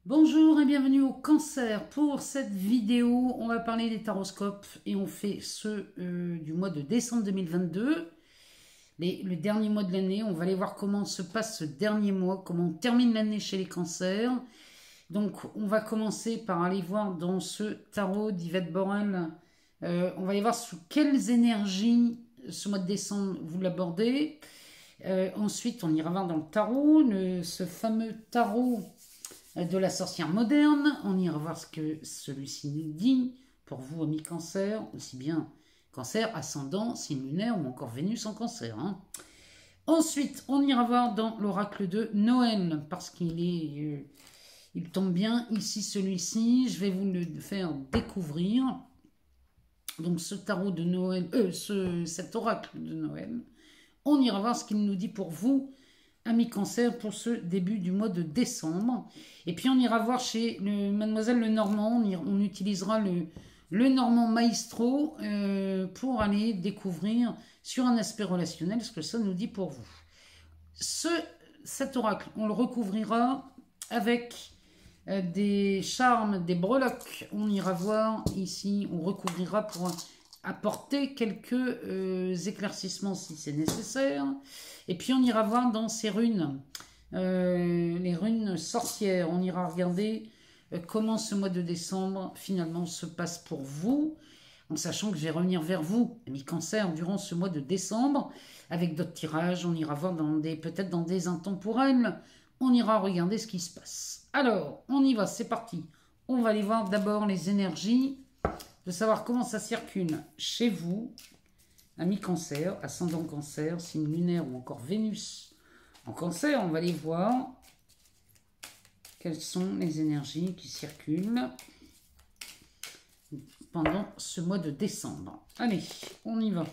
Bonjour et bienvenue au Cancer. Pour cette vidéo, on va parler des taroscopes et on fait ceux du mois de décembre 2022, le dernier mois de l'année. On va aller voir comment se passe ce dernier mois, comment on termine l'année chez les cancers. Donc on va commencer par aller voir dans ce tarot d'Yvette Borel, on va aller voir sous quelles énergies ce mois de décembre vous l'abordez. Ensuite on ira voir dans le tarot, ce fameux tarot de la sorcière moderne. On ira voir ce que celui-ci nous dit pour vous, amis cancer, aussi bien cancer, ascendant, signe lunaire ou encore Vénus en cancer. Ensuite, on ira voir dans l'oracle de Noël, parce il tombe bien ici celui-ci. Je vais vous le faire découvrir. Donc ce tarot de Noël, cet oracle de Noël, on ira voir ce qu'il nous dit pour vous, amis cancer, pour ce début du mois de décembre. Et puis on ira voir chez Mademoiselle Lenormand, on utilisera le Normand Maestro pour aller découvrir sur un aspect relationnel ce que ça nous dit pour vous. Cet oracle, on le recouvrira avec des charmes, des breloques. On ira voir ici, on recouvrira pour apporter quelques éclaircissements si c'est nécessaire. Et puis on ira voir dans ces runes, les runes sorcières. On ira regarder comment ce mois de décembre finalement se passe pour vous, en sachant que je vais revenir vers vous, amis cancer, durant ce mois de décembre, avec d'autres tirages. On ira voir peut-être dans des intemporels. On ira regarder ce qui se passe. Alors, on y va, c'est parti. On va aller voir d'abord les énergies, de savoir comment ça circule chez vous, amis cancer, ascendant cancer, signe lunaire ou encore Vénus en cancer. On va aller voir quelles sont les énergies qui circulent pendant ce mois de décembre. Allez, on y va.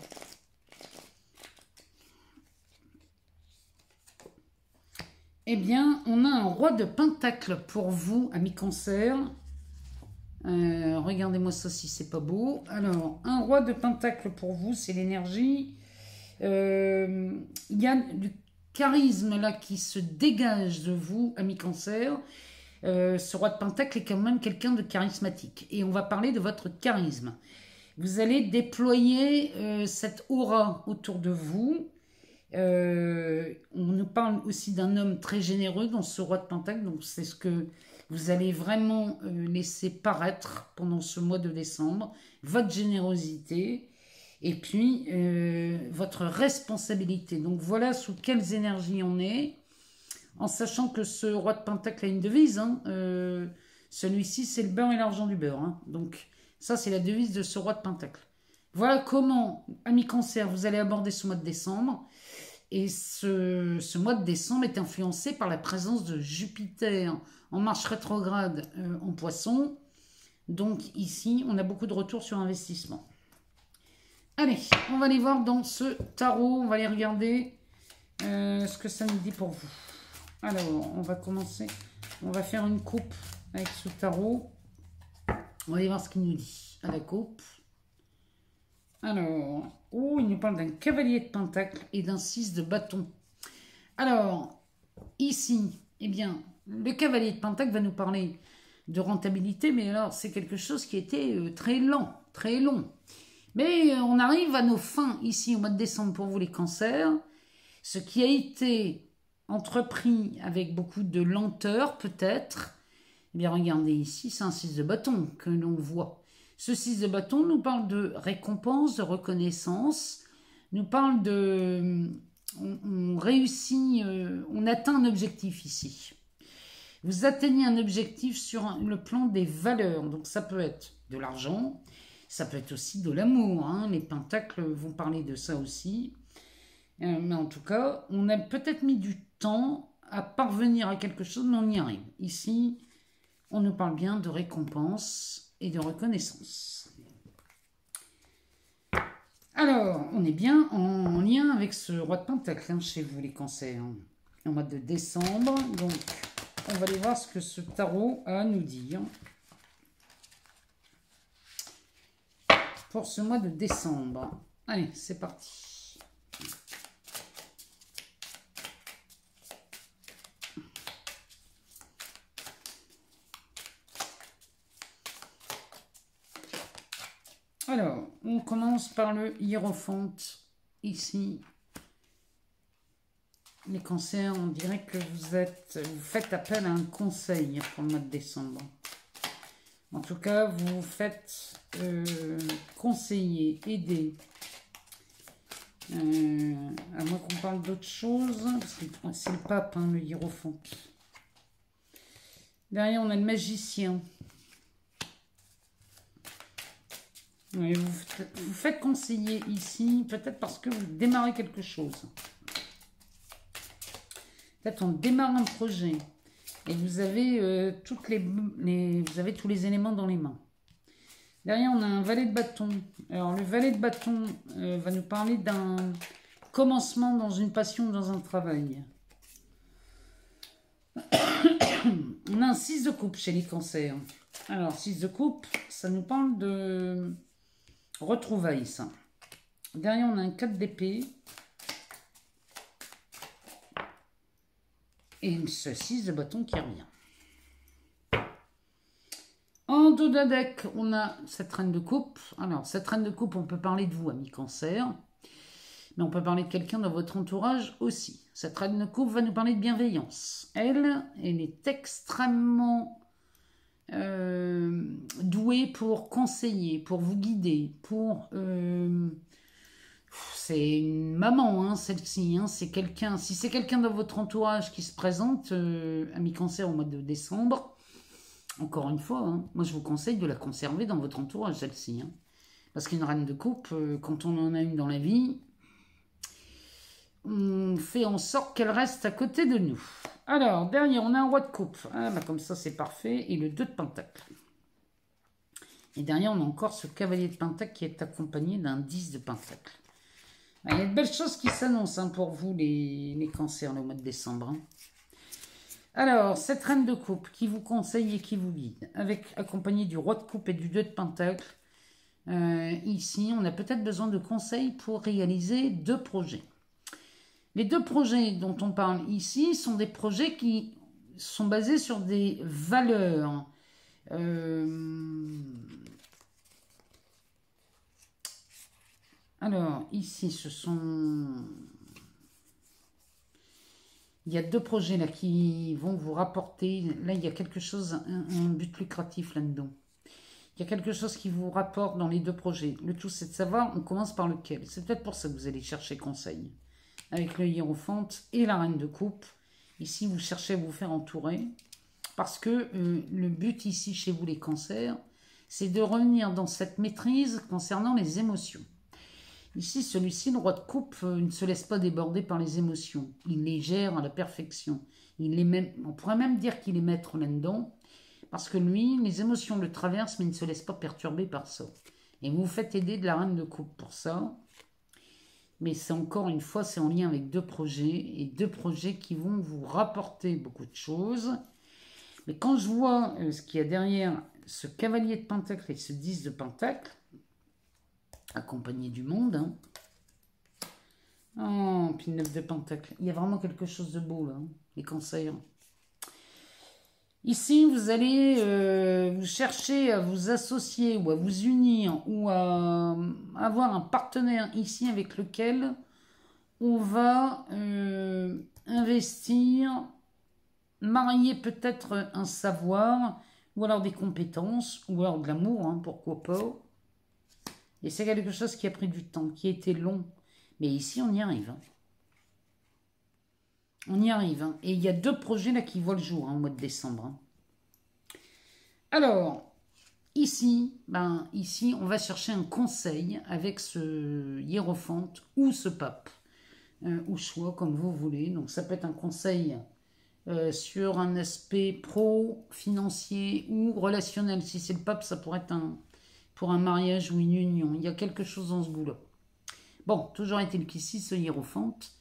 Eh bien, on a un roi de pentacle pour vous, amis cancer. Regardez-moi ça si c'est pas beau. Alors, un roi de pentacle pour vous, c'est l'énergie. Il y a du charisme là qui se dégage de vous, amis cancer. Ce roi de pentacle est quand même quelqu'un de charismatique. Et on va parler de votre charisme. Vous allez déployer cette aura autour de vous. On nous parle aussi d'un homme très généreux dans ce roi de pentacle. Donc c'est ce que vous allez vraiment laisser paraître pendant ce mois de décembre. Votre générosité et puis votre responsabilité. Donc voilà sous quelles énergies on est. En sachant que ce roi de pentacle a une devise. Celui-ci, c'est le beurre et l'argent du beurre. Donc ça, c'est la devise de ce roi de pentacle. Voilà comment, amis cancer, vous allez aborder ce mois de décembre. Et ce mois de décembre est influencé par la présence de Jupiter en marche rétrograde en poisson. Donc ici, on a beaucoup de retours sur investissement. Allez, on va aller voir dans ce tarot. On va aller regarder ce que ça nous dit pour vous. Alors, on va commencer. On va faire une coupe avec ce tarot. On va aller voir ce qu'il nous dit à la coupe. Alors, il nous parle d'un cavalier de pentacle et d'un 6 de bâton. Alors, ici, eh bien, le cavalier de pentacle va nous parler de rentabilité, mais alors c'est quelque chose qui était très lent, très long. Mais on arrive à nos fins ici au mois de décembre pour vous les cancers. Ce qui a été entrepris avec beaucoup de lenteur peut-être, eh bien regardez ici, c'est un 6 de bâton que l'on voit. Ce 6 de bâton nous parle de récompense, de reconnaissance, nous parle de... On réussit, on atteint un objectif ici. Vous atteignez un objectif sur le plan des valeurs. Donc ça peut être de l'argent, ça peut être aussi de l'amour. Les pentacles vont parler de ça aussi. Mais en tout cas, on a peut-être mis du temps à parvenir à quelque chose, mais on y arrive. Ici, on nous parle bien de récompense et de reconnaissance. Alors, on est bien en lien avec ce roi de pentacle chez vous, les cancers, au mois de décembre. Donc, on va aller voir ce que ce tarot a à nous dire pour ce mois de décembre. Allez, c'est parti. Alors, on commence par le hiérophante. Ici, les cancers, on dirait que vous faites appel à un conseil pour le mois de décembre. En tout cas, vous vous faites conseiller, aider. À moins qu'on parle d'autre chose, c'est le pape, hein, le hiérophante. Derrière, on a le magicien. Oui, vous faites conseiller ici, peut-être parce que vous démarrez quelque chose. Peut-être on démarre un projet et vous avez, vous avez tous les éléments dans les mains. Derrière, on a un valet de bâton. Alors, le valet de bâton va nous parler d'un commencement dans une passion, dans un travail. On a un 6 de coupe chez les cancers. Alors, 6 de coupe, ça nous parle de retrouvailles, ça. Derrière, on a un 4 d'épée. Et ce 6 de bâton qui revient. En dos d'un deck, on a cette reine de coupe. Alors, cette reine de coupe, on peut parler de vous, amis cancer. Mais on peut parler de quelqu'un dans votre entourage aussi. Cette reine de coupe va nous parler de bienveillance. Elle est extrêmement douée pour conseiller, pour vous guider, pour... c'est une maman, hein, celle-ci. Hein, c'est quelqu'un. Si c'est quelqu'un dans votre entourage qui se présente, ami cancer au mois de décembre, encore une fois, hein, moi je vous conseille de la conserver dans votre entourage, celle-ci. Hein, parce qu'une reine de coupe, quand on en a une dans la vie, on fait en sorte qu'elle reste à côté de nous. Alors, derrière, on a un roi de coupe. Ah, bah, comme ça, c'est parfait. Et le 2 de pentacle. Et derrière, on a encore ce cavalier de pentacle qui est accompagné d'un 10 de pentacle. Ah, il y a de belles choses qui s'annoncent hein, pour vous, les cancers, le mois de décembre. Hein. Alors, cette reine de coupe qui vous conseille et qui vous guide, accompagnée du roi de coupe et du 2 de pentacle. Ici, on a peut-être besoin de conseils pour réaliser 2 projets. Les 2 projets dont on parle ici sont des projets qui sont basés sur des valeurs. Alors, ici, ce sont... Il y a 2 projets là qui vont vous rapporter... Là, il y a quelque chose, un but lucratif là-dedans. Il y a quelque chose qui vous rapporte dans les 2 projets. Le tout, c'est de savoir, on commence par lequel. C'est peut-être pour ça que vous allez chercher conseil. Avec le hiérophante et la reine de coupe. Ici, vous cherchez à vous faire entourer. Parce que le but ici, chez vous les cancers, c'est de revenir dans cette maîtrise concernant les émotions. Ici, celui-ci, le roi de coupe, ne se laisse pas déborder par les émotions. Il les gère à la perfection. On pourrait même dire qu'il est maître là-dedans. Parce que lui, les émotions le traversent, mais il ne se laisse pas perturber par ça. Et vous vous faites aider de la reine de coupe pour ça. Mais c'est encore une fois, c'est en lien avec 2 projets. Et 2 projets qui vont vous rapporter beaucoup de choses. Mais quand je vois ce qu'il y a derrière ce cavalier de pentacle et ce 10 de pentacle, accompagné du monde, hein. Oh, puis le 9 de pentacle. Il y a vraiment quelque chose de beau là, hein, les cancers. Ici, vous allez vous chercher à vous associer ou à vous unir ou à avoir un partenaire ici avec lequel on va investir, marier peut-être un savoir ou alors des compétences ou alors de l'amour, hein, pourquoi pas. Et c'est quelque chose qui a pris du temps, qui a été long. Mais ici, on y arrive. Hein. On y arrive. Hein. Et il y a 2 projets là qui voient le jour hein, au mois de décembre. Hein. Alors, ici, on va chercher un conseil avec ce hiérophante ou ce pape. Ou choix, comme vous voulez. Donc, ça peut être un conseil sur un aspect pro-financier ou relationnel. Si c'est le pape, ça pourrait être pour un mariage ou une union. Il y a quelque chose dans ce bout-là. Bon, toujours est-il qu'ici, ce hiérophante,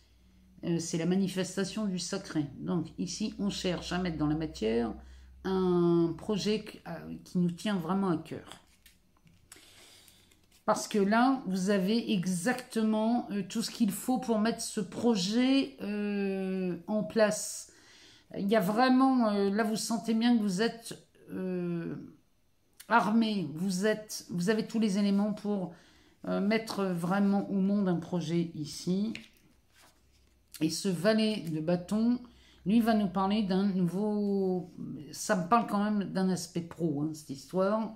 c'est la manifestation du sacré. Donc ici, on cherche à mettre dans la matière un projet qui nous tient vraiment à cœur. Parce que là, vous avez exactement tout ce qu'il faut pour mettre ce projet en place. Il y a vraiment... là, vous sentez bien que vous êtes armé, vous avez tous les éléments pour mettre vraiment au monde un projet ici. Et ce valet de bâton, lui, va nous parler d'un nouveau... Ça me parle quand même d'un aspect pro, hein, cette histoire.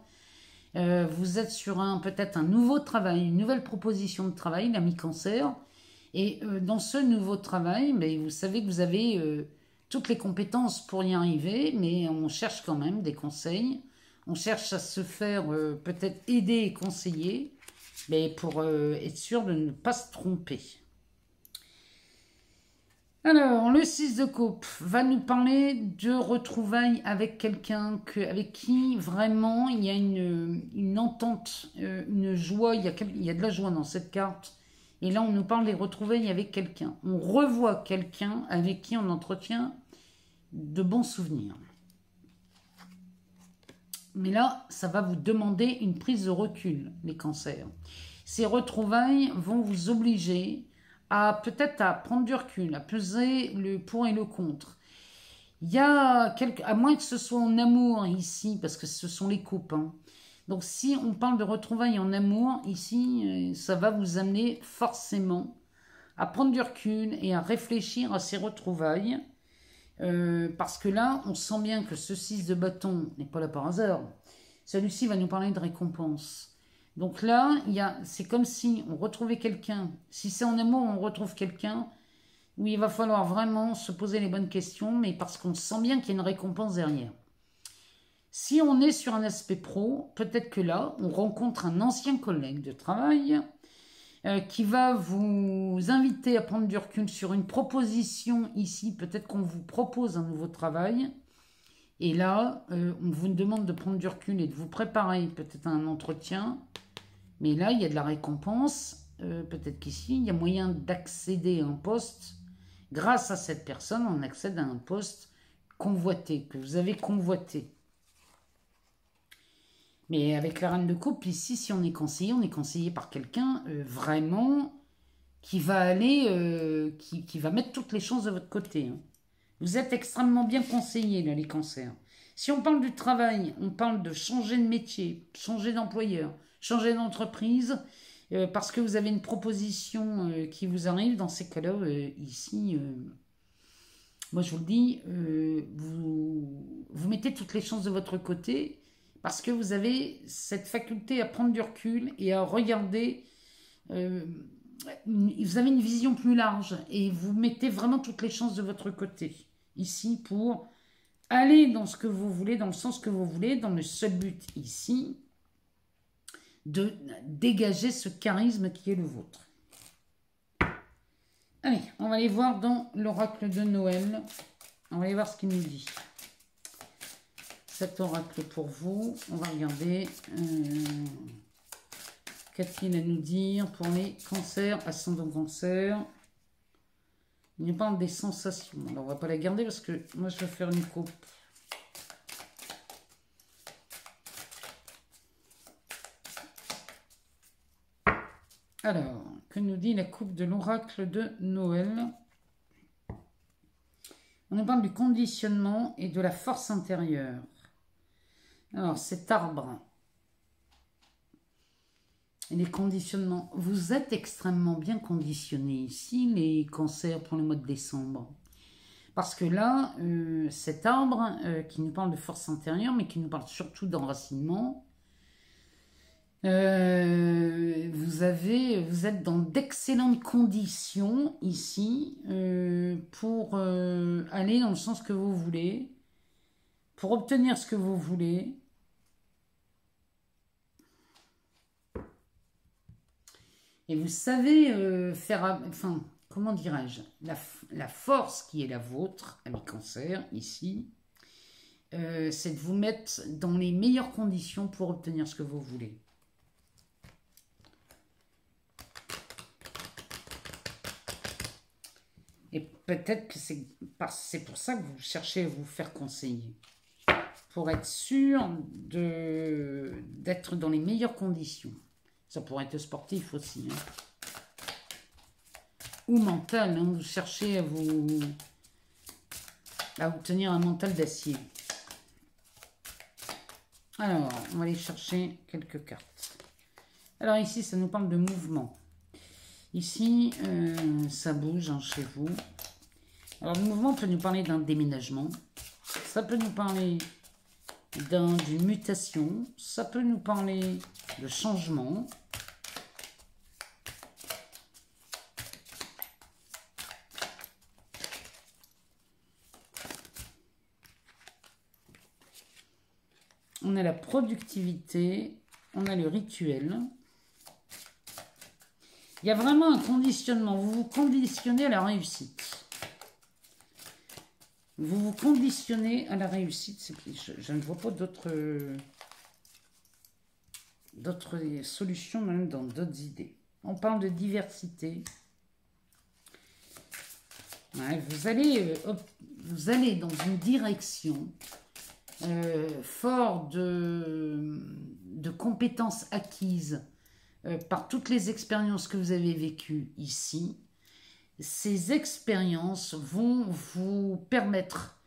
Vous êtes sur peut-être un nouveau travail, une nouvelle proposition de travail, l'ami Cancer. Et dans ce nouveau travail, mais vous savez que vous avez toutes les compétences pour y arriver, mais on cherche quand même des conseils. On cherche à se faire peut-être aider et conseiller, mais pour être sûr de ne pas se tromper. Alors, le 6 de coupe va nous parler de retrouvailles avec quelqu'un avec qui vraiment il y a une entente, une joie, il y a de la joie dans cette carte. Et là, on nous parle des retrouvailles avec quelqu'un. On revoit quelqu'un avec qui on entretient de bons souvenirs. Mais là, ça va vous demander une prise de recul, les cancers. Ces retrouvailles vont vous obliger peut-être à prendre du recul, à peser le pour et le contre. Il y a à moins que ce soit en amour ici, parce que ce sont les coupes. Hein. Donc si on parle de retrouvailles en amour, ici, ça va vous amener forcément à prendre du recul et à réfléchir à ces retrouvailles. Parce que là, on sent bien que ce 6 de bâton n'est pas là par hasard. Celui-ci va nous parler de récompense. Donc là, c'est comme si on retrouvait quelqu'un. Si c'est en amour, on retrouve quelqu'un où il va falloir vraiment se poser les bonnes questions, mais parce qu'on sent bien qu'il y a une récompense derrière. Si on est sur un aspect pro, peut-être que là, on rencontre un ancien collègue de travail qui va vous inviter à prendre du recul sur une proposition ici. Peut-être qu'on vous propose un nouveau travail. Et là, on vous demande de prendre du recul et de vous préparer peut-être à un entretien. Mais là, il y a de la récompense. Peut-être qu'ici, il y a moyen d'accéder à un poste. Grâce à cette personne, on accède à un poste convoité, que vous avez convoité. Mais avec la reine de coupe, ici, si on est conseillé par quelqu'un vraiment qui va aller, qui va mettre toutes les chances de votre côté. Hein. Vous êtes extrêmement bien conseillés, là, les cancers. Si on parle du travail, on parle de changer de métier, changer d'employeur, changer d'entreprise, parce que vous avez une proposition qui vous arrive. Dans ces cas-là, ici, moi je vous le dis, vous mettez toutes les chances de votre côté, parce que vous avez cette faculté à prendre du recul et à regarder. Vous avez une vision plus large et vous mettez vraiment toutes les chances de votre côté. Ici, pour aller dans ce que vous voulez, dans le sens que vous voulez, dans le seul but ici, de dégager ce charisme qui est le vôtre. Allez, on va aller voir dans l'oracle de Noël. On va aller voir ce qu'il nous dit. Cet oracle pour vous. On va regarder. Qu'a-t-il à nous dire pour les cancers, ascendant cancer? Il nous parle des sensations. Alors, on va pas la garder parce que moi, je vais faire une coupe. Alors, que nous dit la coupe de l'oracle de Noël? On nous parle du conditionnement et de la force intérieure. Alors, cet arbre et les conditionnements. Vous êtes extrêmement bien conditionnés ici, les cancers, pour le mois de décembre. Parce que là, cet arbre qui nous parle de force intérieure, mais qui nous parle surtout d'enracinement, vous êtes dans d'excellentes conditions ici pour aller dans le sens que vous voulez, pour obtenir ce que vous voulez. Et vous savez faire, enfin, comment dirais-je, la force qui est la vôtre, amis cancer, ici, c'est de vous mettre dans les meilleures conditions pour obtenir ce que vous voulez. Et peut-être que c'est pour ça que vous cherchez à vous faire conseiller. Pour être sûr d'être dans les meilleures conditions. Ça pourrait être sportif aussi. Hein. Ou mental. Hein. Vous cherchez à obtenir un mental d'acier. Alors, on va aller chercher quelques cartes. Alors ici, ça nous parle de mouvement. Ici, ça bouge hein, chez vous. Alors, le mouvement peut nous parler d'un déménagement. Ça peut nous parler d'une mutation. Ça peut nous parler de changement. On a la productivité, on a le rituel. Il y a vraiment un conditionnement. Vous vous conditionnez à la réussite. Vous vous conditionnez à la réussite. Je ne vois pas d'autres solutions, même dans d'autres idées. On parle de diversité. Ouais, vous allez dans une direction fort de compétences acquises par toutes les expériences que vous avez vécues ici. Ces expériences vont vous permettre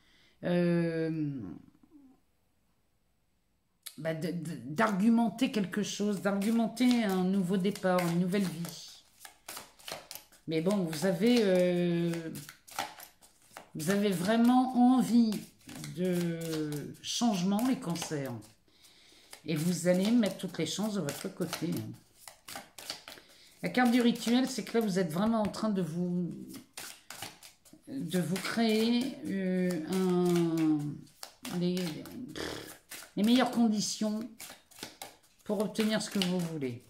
d'argumenter quelque chose, d'argumenter un nouveau départ, une nouvelle vie. Mais bon, vous avez vraiment envie de changement, les cancers. Et vous allez mettre toutes les chances de votre côté. La carte du rituel, c'est que là, vous êtes vraiment en train de vous créer les meilleures conditions pour obtenir ce que vous voulez.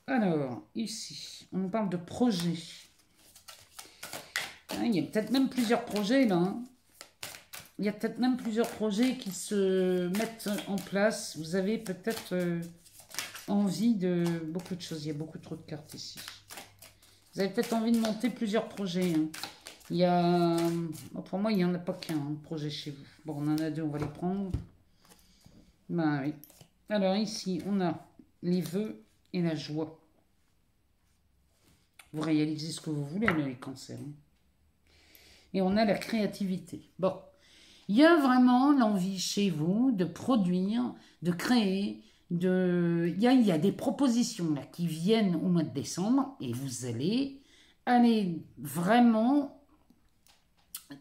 Alors, ici, on parle de projet. Il y a peut-être même plusieurs projets, là. Hein. Il y a peut-être même plusieurs projets qui se mettent en place. Vous avez peut-être envie de beaucoup de choses. Il y a beaucoup trop de cartes ici. Vous avez peut-être envie de monter plusieurs projets. Hein. Il y a... Pour moi, il n'y en a pas qu'un hein, projet chez vous. Bon, on en a deux, on va les prendre. Ben oui. Alors ici, on a les vœux et la joie. Vous réalisez ce que vous voulez, les cancers. Hein. Et on a la créativité. Bon. Il y a vraiment l'envie chez vous de produire, de créer, il y a des propositions là qui viennent au mois de décembre et vous allez aller vraiment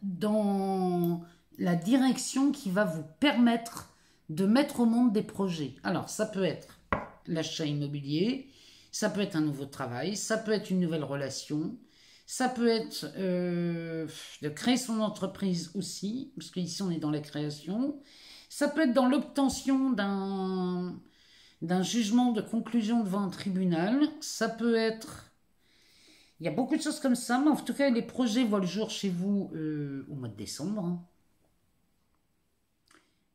dans la direction qui va vous permettre de mettre au monde des projets. Alors, ça peut être l'achat immobilier, ça peut être un nouveau travail, ça peut être une nouvelle relation, ça peut être de créer son entreprise aussi, parce qu'ici on est dans la création. Ça peut être dans l'obtention d'un jugement de conclusion devant un tribunal. Ça peut être... Il y a beaucoup de choses comme ça, mais en tout cas les projets voient le jour chez vous au mois de décembre. Hein.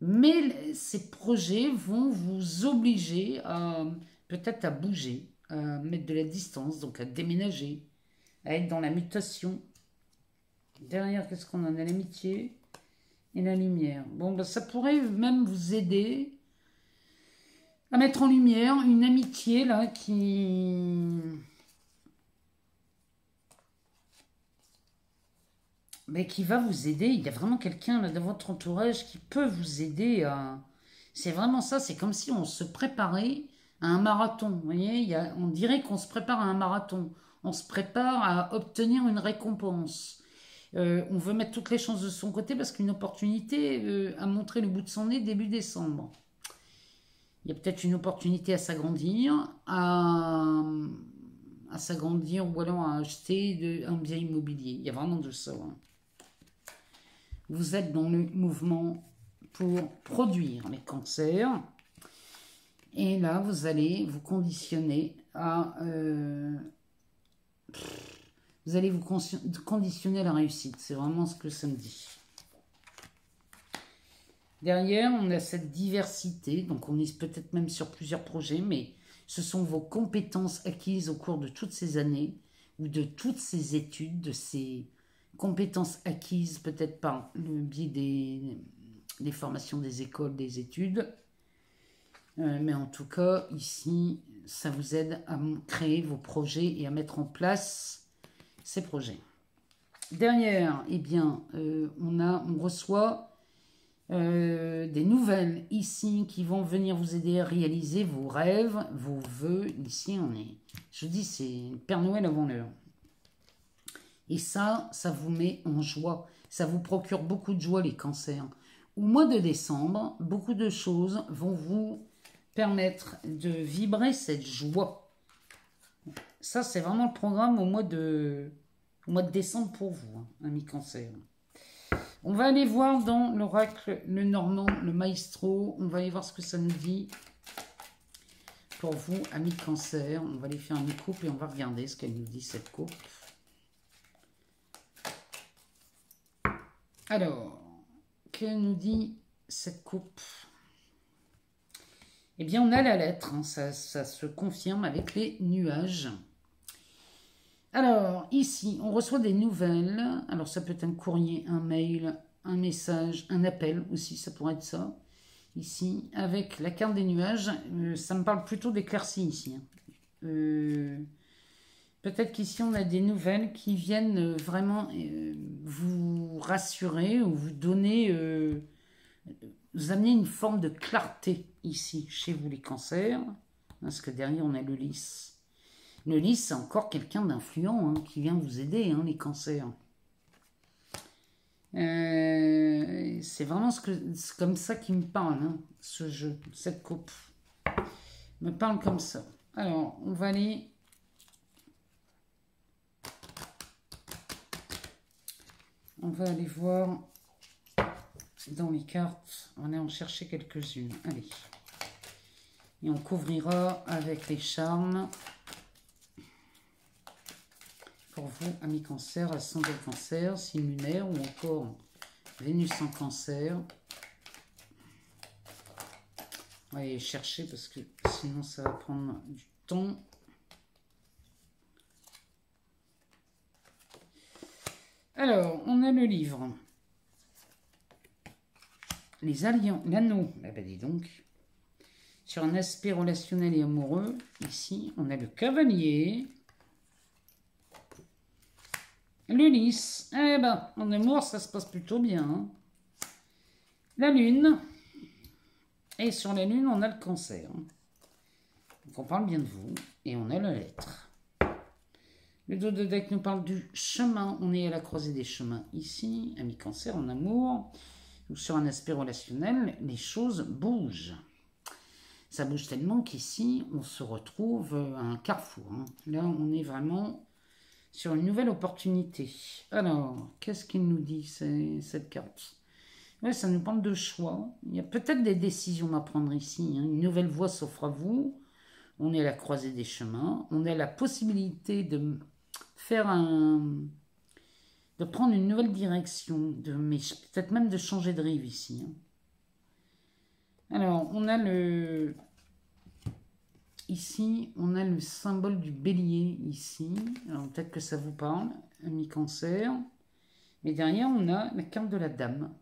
Mais ces projets vont vous obliger peut-être à bouger, à mettre de la distance, donc à déménager, à être dans la mutation. Derrière, qu'est-ce qu'on en a? L'amitié et la lumière. Bon, ben, ça pourrait même vous aider à mettre en lumière une amitié là qui... Mais qui va vous aider. Il y a vraiment quelqu'un dans votre entourage qui peut vous aider à... C'est vraiment ça, c'est comme si on se préparait à un marathon. Vous voyez, on dirait qu'on se prépare à un marathon. On se prépare à obtenir une récompense. On veut mettre toutes les chances de son côté parce qu'une opportunité a montré le bout de son nez début décembre. Il y a peut-être une opportunité à s'agrandir, à s'agrandir ou alors à acheter un bien immobilier. Il y a vraiment de ça. Hein. Vous êtes dans le mouvement pour produire les cancers. Et là, vous allez vous conditionner à... vous allez vous conditionner à la réussite. C'est vraiment ce que ça me dit. Derrière, on a cette diversité. Donc, on est peut-être même sur plusieurs projets, mais ce sont vos compétences acquises au cours de toutes ces années ou de toutes ces études, de ces compétences acquises peut-être par le biais des formations des écoles, des études. Mais en tout cas, ici, ça vous aide à créer vos projets et à mettre en place ces projets. Derrière, eh bien, on reçoit des nouvelles ici qui vont venir vous aider à réaliser vos rêves, vos vœux. Ici, je dis, c'est Père Noël avant l'heure. Et ça vous met en joie. Ça vous procure beaucoup de joie, les cancers. Au mois de décembre, beaucoup de choses vont vous permettre de vibrer cette joie. Ça, c'est vraiment le programme au mois de décembre pour vous, amis cancer. On va aller voir dans l'oracle, le Normand, le Maestro. On va aller voir ce que ça nous dit pour vous, amis cancer. On va aller faire une coupe et on va regarder ce qu'elle nous dit, cette coupe. Alors, que nous dit cette coupe? Eh bien, on a la lettre, hein, ça se confirme avec les nuages. Alors, ici, on reçoit des nouvelles. Alors, ça peut être un courrier, un mail, un message, un appel aussi, ça pourrait être ça. Ici, avec la carte des nuages, ça me parle plutôt d'éclaircies ici. Peut-être qu'ici, on a des nouvelles qui viennent vraiment vous rassurer ou vous donner, vous amener une forme de clarté ici, chez vous les cancers. Parce que derrière, on a le lys. Le lys, c'est encore quelqu'un d'influent hein, qui vient vous aider, hein, les cancers. C'est vraiment c'est comme ça qui me parle, hein, ce jeu, cette coupe. Me parle comme ça. Alors, on va aller... On va aller voir dans les cartes. On va en chercher quelques-unes. Allez. Et on couvrira avec les charmes. Pour vous, amis cancer, ascendant cancer, signe lunaire ou encore Vénus en cancer. On va aller chercher parce que sinon ça va prendre du temps. Alors, on a le livre. Les alliances, l'anneau, ah ben dis donc. Sur un aspect relationnel et amoureux, ici, on a le cavalier. Le lys, eh ben, en amour, ça se passe plutôt bien. Hein. La lune. Et sur la lune, on a le cancer. Donc, on parle bien de vous. Et on a la lettre. Le dos de deck nous parle du chemin. On est à la croisée des chemins ici. Ami cancer, en amour. Ou sur un aspect relationnel, les choses bougent. Ça bouge tellement qu'ici, on se retrouve à un carrefour. Hein. Là, on est vraiment... sur une nouvelle opportunité. Alors, qu'est-ce qu'il nous dit, cette carte? Ouais, ça nous parle de choix. Il y a peut-être des décisions à prendre ici. Hein. Une nouvelle voie s'offre à vous. On est à la croisée des chemins. On a la possibilité de faire de prendre une nouvelle direction. Mais peut-être même de changer de rive ici. Hein. Alors, on a le... Ici, on a le symbole du bélier, ici. Alors, peut-être que ça vous parle, ami cancer. Mais derrière, on a la carte de la dame.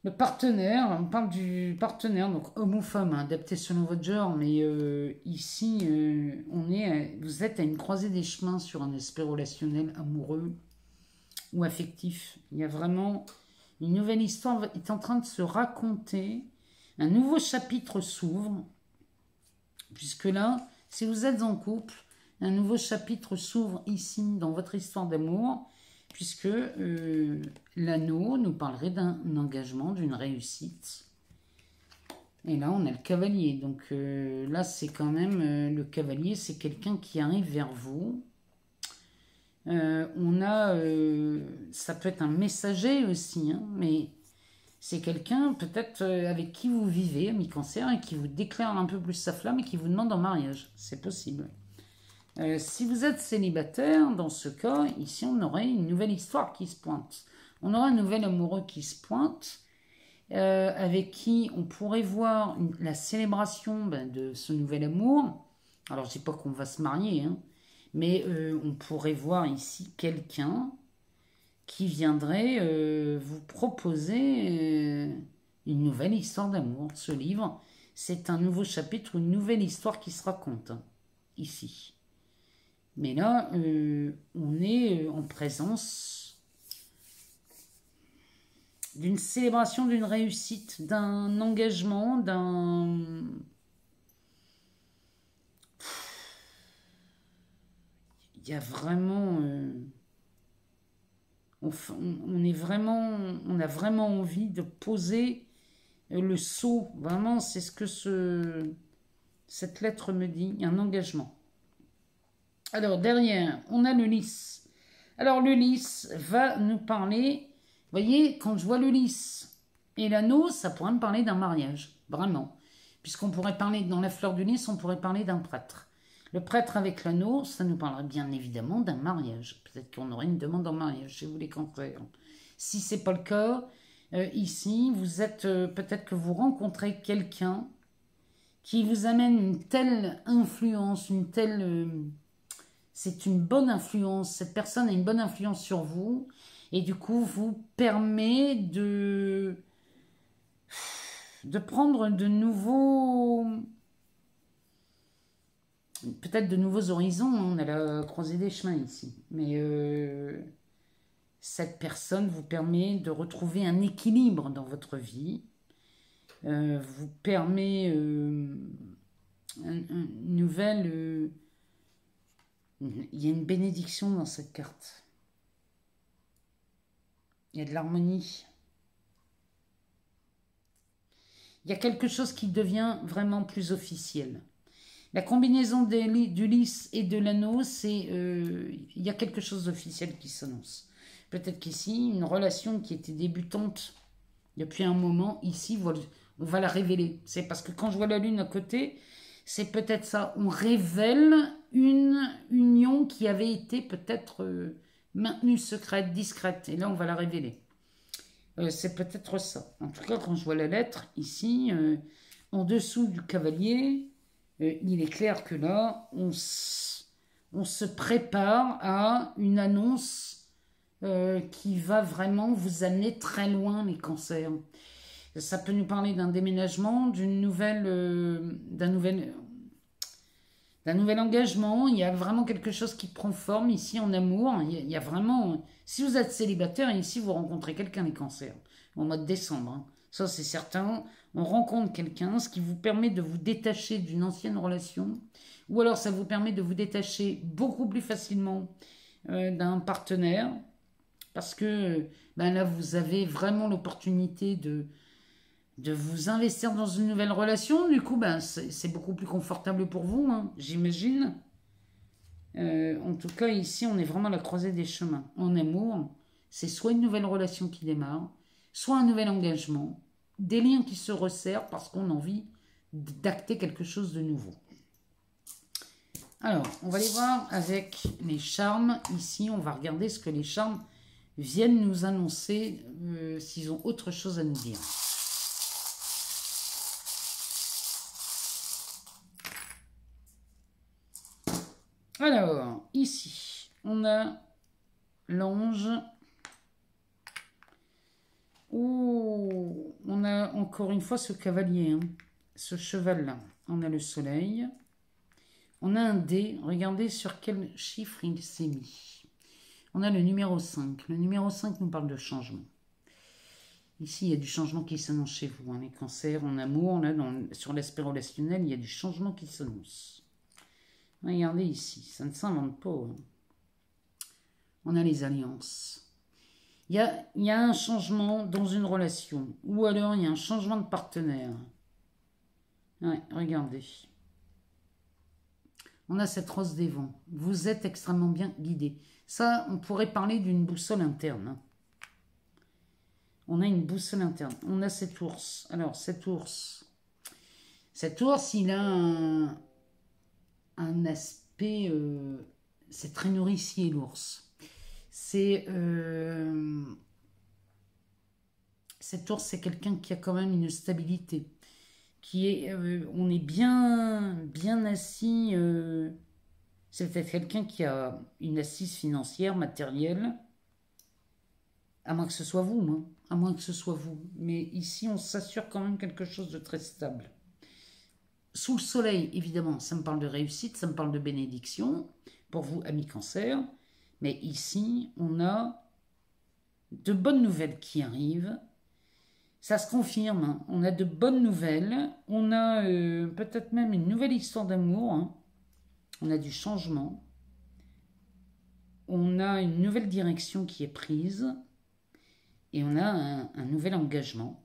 Le partenaire, on parle du partenaire, donc homme ou femme, hein, adapté selon votre genre. Mais ici, vous êtes à une croisée des chemins sur un aspect relationnel, amoureux ou affectif. Il y a vraiment une nouvelle histoire qui est en train de se raconter. Un nouveau chapitre s'ouvre. Puisque là, si vous êtes en couple, un nouveau chapitre s'ouvre ici dans votre histoire d'amour, puisque l'anneau nous parlerait d'un engagement, d'une réussite. Et là, on a le cavalier. Donc là, c'est quand même le cavalier, c'est quelqu'un qui arrive vers vous. On a, ça peut être un messager aussi, hein, mais... c'est quelqu'un peut-être avec qui vous vivez, ami cancer, et qui vous déclare un peu plus sa flamme et qui vous demande en mariage. C'est possible. Si vous êtes célibataire, dans ce cas, ici, on aurait une nouvelle histoire qui se pointe. On aura un nouvel amoureux qui se pointe, avec qui on pourrait voir la célébration de ce nouvel amour. Alors, je ne dis pas qu'on va se marier, hein, mais on pourrait voir ici quelqu'un qui viendrait vous proposer une nouvelle histoire d'amour. Ce livre, c'est un nouveau chapitre, une nouvelle histoire qui se raconte, hein, ici. Mais là, on est en présence d'une célébration, d'une réussite, d'un engagement, d'un... Il y a vraiment... on est vraiment... On a vraiment envie de poser le sceau. Vraiment, c'est ce que cette lettre me dit. Un engagement. Alors, derrière, on a le lys. Alors, le lys va nous parler... Vous voyez, quand je vois le lys et l'anneau, ça pourrait me parler d'un mariage. Vraiment. Puisqu'on pourrait parler, dans la fleur du lys, on pourrait parler d'un prêtre. Le prêtre avec l'anneau, ça nous parlerait bien évidemment d'un mariage. Peut-être qu'on aurait une demande en mariage chez vous les cancers. Si ce n'est pas le cas, ici, vous êtes peut-être que vous rencontrez quelqu'un qui vous amène une telle influence, une telle... c'est une bonne influence. Cette personne a une bonne influence sur vous et du coup vous permet de prendre de nouveaux... peut-être de nouveaux horizons, on a la croisée des chemins ici, mais cette personne vous permet de retrouver un équilibre dans votre vie, vous permet une nouvelle... il y a une bénédiction dans cette carte. Il y a de l'harmonie. Il y a quelque chose qui devient vraiment plus officiel. La combinaison du lys et de l'anneau, c'est il y a quelque chose d'officiel qui s'annonce. Peut-être qu'ici, une relation qui était débutante depuis un moment, ici, on va la révéler. C'est parce que quand je vois la lune à côté, c'est peut-être ça. On révèle une union qui avait été peut-être maintenue secrète, discrète. Et là, on va la révéler. C'est peut-être ça. En tout cas, quand je vois la lettre, ici, en dessous du cavalier... il est clair que là, on se prépare à une annonce qui va vraiment vous amener très loin, les cancers. Ça peut nous parler d'un déménagement, d'un nouvel engagement. Il y a vraiment quelque chose qui prend forme ici en amour. Il y a vraiment... Si vous êtes célibataire, ici, vous rencontrez quelqu'un, les cancers, au mois de décembre. Hein. Ça, c'est certain. On rencontre quelqu'un, ce qui vous permet de vous détacher d'une ancienne relation. Ou alors, ça vous permet de vous détacher beaucoup plus facilement d'un partenaire. Parce que là, vous avez vraiment l'opportunité de vous investir dans une nouvelle relation. Du coup, c'est beaucoup plus confortable pour vous, hein, j'imagine. En tout cas, ici, on est vraiment à la croisée des chemins. En amour, c'est soit une nouvelle relation qui démarre, soit un nouvel engagement, des liens qui se resserrent parce qu'on a envie d'acter quelque chose de nouveau. Alors, on va aller voir avec les charmes. Ici, on va regarder ce que les charmes viennent nous annoncer, s'ils ont autre chose à nous dire. Alors, ici, on a l'ange. Oh, on a encore une fois ce cavalier, hein, ce cheval-là. On a le soleil. On a un dé. Regardez sur quel chiffre il s'est mis. On a le numéro 5. Le numéro 5 nous parle de changement. Ici, il y a du changement qui s'annonce chez vous. Hein, les cancers en amour, là, sur l'aspect relationnel, il y a du changement qui s'annonce. Regardez ici, ça ne s'invente pas. Hein. On a les alliances. Il y a un changement dans une relation. Ou alors, il y a un changement de partenaire. Ouais, regardez. On a cette rose des vents. Vous êtes extrêmement bien guidé. Ça, on pourrait parler d'une boussole interne. Hein. On a une boussole interne. On a cet ours. Alors, cet ours, il a un aspect... c'est très nourricier, l'ours. Cet ours, c'est quelqu'un qui a quand même une stabilité. On est bien assis. C'est peut-être quelqu'un qui a une assise financière, matérielle. À moins que ce soit vous, hein. À moins que ce soit vous. Mais ici, on s'assure quand même quelque chose de très stable. sous le soleil, évidemment, ça me parle de réussite, ça me parle de bénédiction, pour vous, amis cancer. Mais ici, on a de bonnes nouvelles qui arrivent. Ça se confirme, hein. On a de bonnes nouvelles. On a peut-être même une nouvelle histoire d'amour. Hein. On a du changement. On a une nouvelle direction qui est prise. Et on a un nouvel engagement.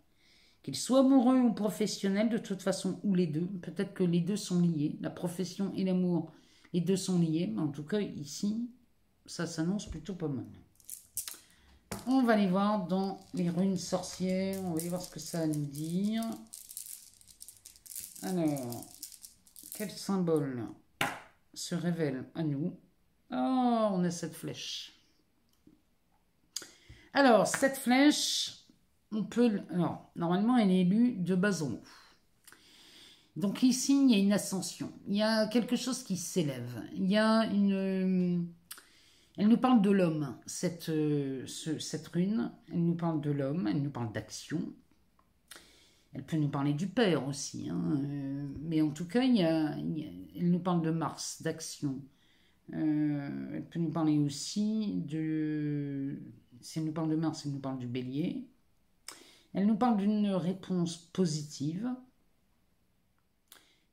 Qu'il soit amoureux ou professionnel, de toute façon, ou les deux. Peut-être que les deux sont liés. La profession et l'amour, les deux sont liés. Mais en tout cas, ici, ça s'annonce plutôt pas mal. On va aller voir dans les runes sorcières. On va aller voir ce que ça a à nous dire. Alors, quel symbole se révèle à nous? Oh, on a cette flèche. Alors, cette flèche, on peut... Alors, normalement, elle est lue de bas en haut. Donc ici, il y a une ascension. Il y a quelque chose qui s'élève. Il y a une... Elle nous parle de l'homme, cette rune. Elle nous parle de l'homme, elle nous parle d'action. Elle peut nous parler du père aussi. Hein. Mais en tout cas, elle nous parle de Mars, d'action. Elle peut nous parler aussi de... Si elle nous parle de Mars, elle nous parle du bélier. Elle nous parle d'une réponse positive,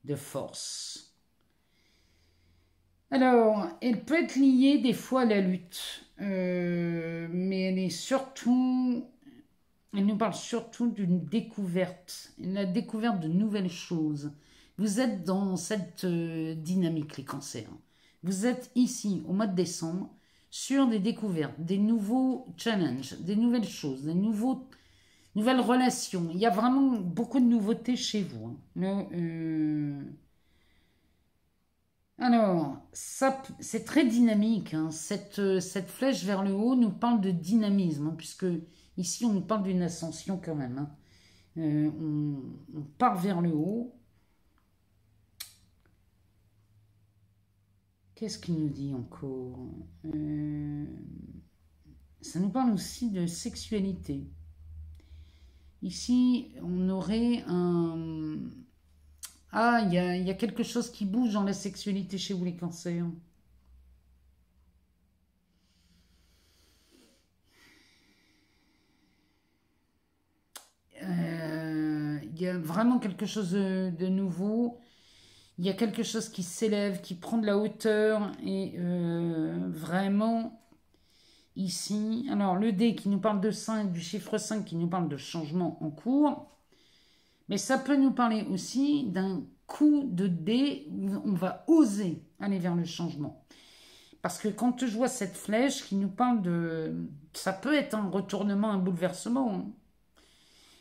de force. Alors, elle peut être liée des fois à la lutte, mais elle est surtout, elle nous parle surtout d'une découverte, la découverte de nouvelles choses. Vous êtes dans cette dynamique, les cancers. Vous êtes ici, au mois de décembre, sur des découvertes, des nouveaux challenges, des nouvelles choses, des nouvelles relations. Il y a vraiment beaucoup de nouveautés chez vous. Hein. Alors, ça, c'est très dynamique. Hein. Cette flèche vers le haut nous parle de dynamisme, hein, puisque ici, on nous parle d'une ascension quand même. Hein. On part vers le haut. Qu'est-ce qu'il nous dit encore? Ça nous parle aussi de sexualité. Ici, on aurait un... Ah, il y a quelque chose qui bouge dans la sexualité chez vous, les cancers. Il y a vraiment quelque chose de nouveau. Il y a quelque chose qui s'élève, qui prend de la hauteur. Et vraiment, ici... Alors, le dé qui nous parle de 5, du chiffre 5 qui nous parle de changement en cours. Mais ça peut nous parler aussi d'un coup de dé où on va oser aller vers le changement. Parce que quand je vois cette flèche qui nous parle de... Ça peut être un retournement, un bouleversement. Hein.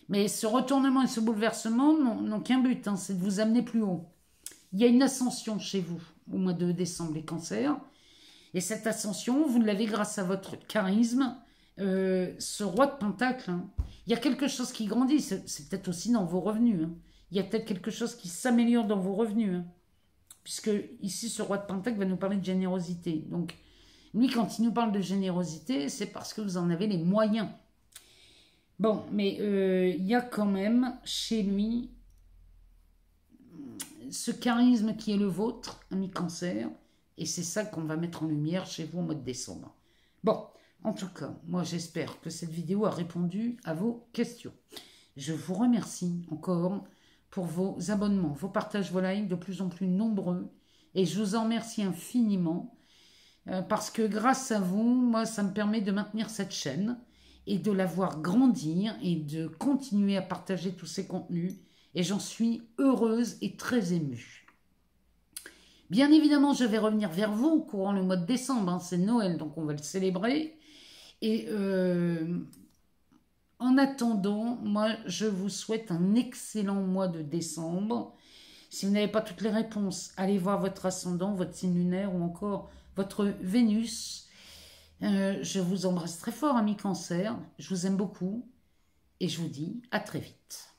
Mais ce retournement et ce bouleversement n'ont qu'un but, hein, c'est de vous amener plus haut. Il y a une ascension chez vous au mois de décembre, les cancers. Et cette ascension, vous l'avez grâce à votre charisme. Ce roi de pentacle, hein, il y a quelque chose qui grandit, c'est peut-être aussi dans vos revenus. Hein. Il y a peut-être quelque chose qui s'améliore dans vos revenus. Hein. Puisque ici, ce roi de pentacle va nous parler de générosité. Donc, lui, quand il nous parle de générosité, c'est parce que vous en avez les moyens. Bon, mais il y a quand même chez lui ce charisme qui est le vôtre, ami cancer. Et c'est ça qu'on va mettre en lumière chez vous au mois de décembre. Bon. En tout cas, moi j'espère que cette vidéo a répondu à vos questions. Je vous remercie encore pour vos abonnements, vos partages, vos likes de plus en plus nombreux. Et je vous en remercie infiniment parce que grâce à vous, moi ça me permet de maintenir cette chaîne et de la voir grandir et de continuer à partager tous ces contenus. Et j'en suis heureuse et très émue. Bien évidemment, je vais revenir vers vous courant le mois de décembre. Hein, c'est Noël, donc on va le célébrer. Et en attendant, moi, je vous souhaite un excellent mois de décembre. Si vous n'avez pas toutes les réponses, allez voir votre ascendant, votre signe lunaire ou encore votre Vénus. Je vous embrasse très fort, amis cancer. Je vous aime beaucoup et je vous dis à très vite.